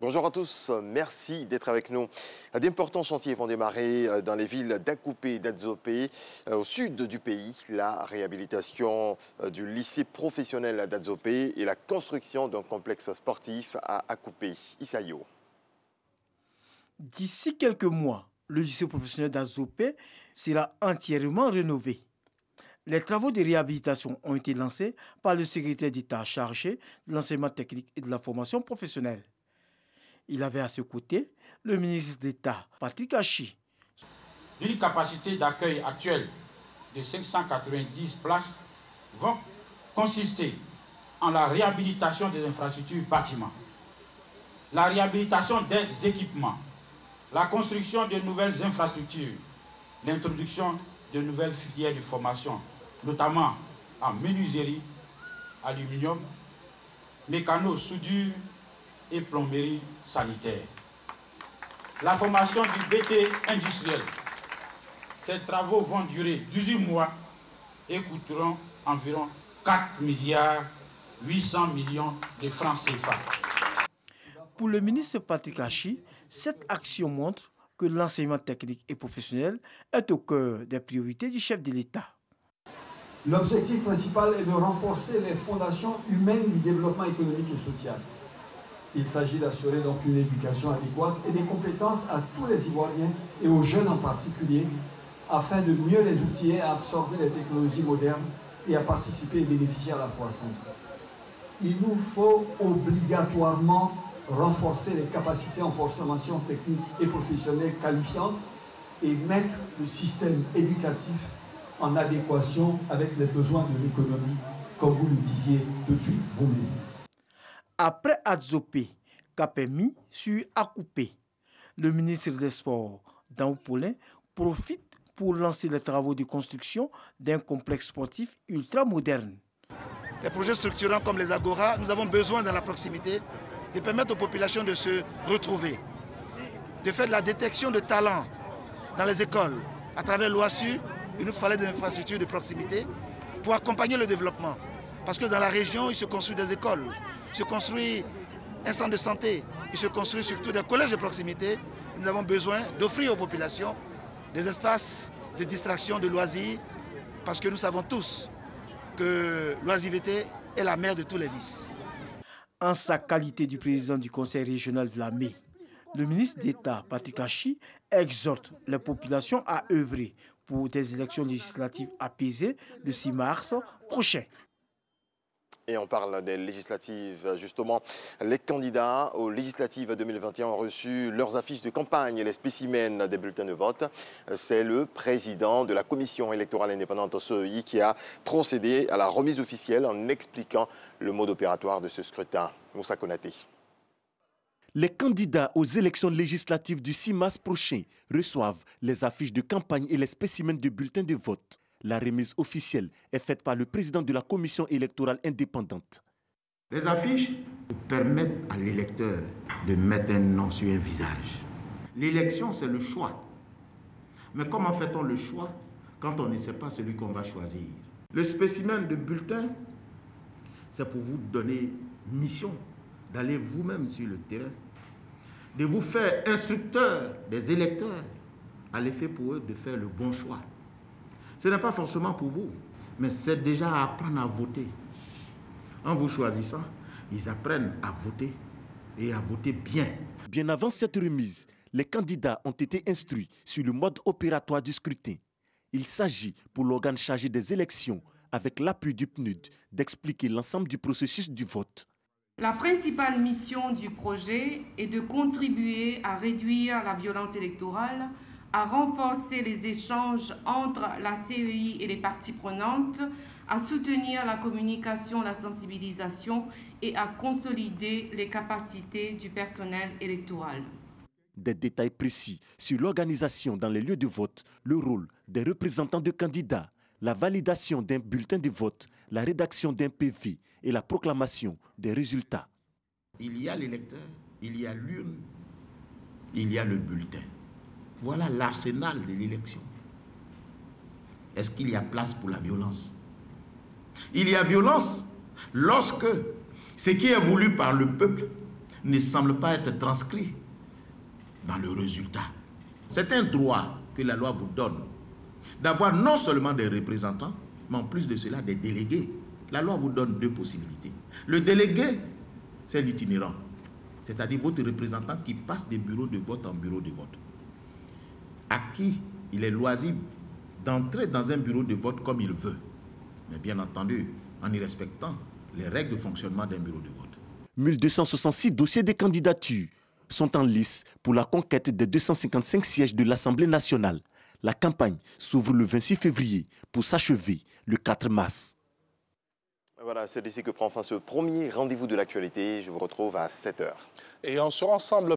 Bonjour à tous, merci d'être avec nous. D'importants chantiers vont démarrer dans les villes d'Akoupé et d'Adzopé, au sud du pays. La réhabilitation du lycée professionnel d'Adzopé et la construction d'un complexe sportif à Akoupé. Isaïo. D'ici quelques mois, le lycée professionnel d'Adzopé sera entièrement rénové. Les travaux de réhabilitation ont été lancés par le secrétaire d'État chargé de l'enseignement technique et de la formation professionnelle. Il avait à ses côtés le ministre d'État, Patrick Achi. D'une capacité d'accueil actuelle de 590 places vont consister en la réhabilitation des infrastructures bâtiments, la réhabilitation des équipements, la construction de nouvelles infrastructures, l'introduction de nouvelles filières de formation, notamment en menuiserie, aluminium, mécano, soudure et plomberie sanitaire. La formation du BT industriel. Ces travaux vont durer 18 mois et coûteront environ 4 milliards 800 millions de francs CFA. Pour le ministre Patrick Achi, cette action montre que l'enseignement technique et professionnel est au cœur des priorités du chef de l'État. L'objectif principal est de renforcer les fondations humaines du développement économique et social. Il s'agit d'assurer donc une éducation adéquate et des compétences à tous les Ivoiriens et aux jeunes en particulier, afin de mieux les outiller à absorber les technologies modernes et à participer et bénéficier à la croissance. Il nous faut obligatoirement renforcer les capacités en formation technique et professionnelle qualifiante et mettre le système éducatif en adéquation avec les besoins de l'économie, comme vous le disiez tout de suite vous-même. Après Adzopé, Kapemi sur Akoupé, le ministre des Sports, Dan Paulin, profite pour lancer les travaux de construction d'un complexe sportif ultra-moderne. Les projets structurants comme les Agora, nous avons besoin dans la proximité de permettre aux populations de se retrouver, de faire de la détection de talents dans les écoles. À travers l'OASU, il nous fallait des infrastructures de proximité pour accompagner le développement. Parce que dans la région, il se construit des écoles, il se construit un centre de santé, il se construit surtout des collèges de proximité. Nous avons besoin d'offrir aux populations des espaces de distraction, de loisirs, parce que nous savons tous que l'oisiveté est la mère de tous les vices. En sa qualité du président du Conseil régional de la ME, le ministre d'État, Patrick Achi, exhorte les populations à œuvrer pour des élections législatives apaisées le 6 mars prochain. Et on parle des législatives, justement. Les candidats aux législatives 2021 ont reçu leurs affiches de campagne et les spécimens des bulletins de vote. C'est le président de la Commission électorale indépendante CEI qui a procédé à la remise officielle en expliquant le mode opératoire de ce scrutin. Moussa Konaté. Les candidats aux élections législatives du 6 mars prochain reçoivent les affiches de campagne et les spécimens de bulletins de vote. La remise officielle est faite par le président de la Commission électorale indépendante. Les affiches permettent à l'électeur de mettre un nom sur un visage. L'élection, c'est le choix. Mais comment fait-on le choix quand on ne sait pas celui qu'on va choisir? Le spécimen de bulletin, c'est pour vous donner mission d'aller vous-même sur le terrain, de vous faire instructeur des électeurs, à l'effet pour eux de faire le bon choix. Ce n'est pas forcément pour vous, mais c'est déjà à apprendre à voter. En vous choisissant, ils apprennent à voter et à voter bien. Bien avant cette remise, les candidats ont été instruits sur le mode opératoire du scrutin. Il s'agit pour l'organe chargé des élections, avec l'appui du PNUD, d'expliquer l'ensemble du processus du vote. La principale mission du projet est de contribuer à réduire la violence électorale, à renforcer les échanges entre la CEI et les parties prenantes, à soutenir la communication, la sensibilisation et à consolider les capacités du personnel électoral. Des détails précis sur l'organisation dans les lieux de vote, le rôle des représentants de candidats, la validation d'un bulletin de vote, la rédaction d'un PV et la proclamation des résultats. Il y a l'électeur, il y a l'urne, il y a le bulletin. Voilà l'arsenal de l'élection. Est-ce qu'il y a place pour la violence? Il y a violence lorsque ce qui est voulu par le peuple ne semble pas être transcrit dans le résultat. C'est un droit que la loi vous donne d'avoir non seulement des représentants, mais en plus de cela des délégués. La loi vous donne deux possibilités. Le délégué, c'est l'itinérant, c'est-à-dire votre représentant qui passe des bureaux de vote en bureau de vote, à qui il est loisible d'entrer dans un bureau de vote comme il veut, mais bien entendu en y respectant les règles de fonctionnement d'un bureau de vote. 1266 dossiers de candidature sont en lice pour la conquête des 255 sièges de l'Assemblée nationale. La campagne s'ouvre le 26 février pour s'achever le 4 mars. Voilà, c'est d'ici que prend fin ce premier rendez-vous de l'actualité. Je vous retrouve à 7h. Et on sera ensemble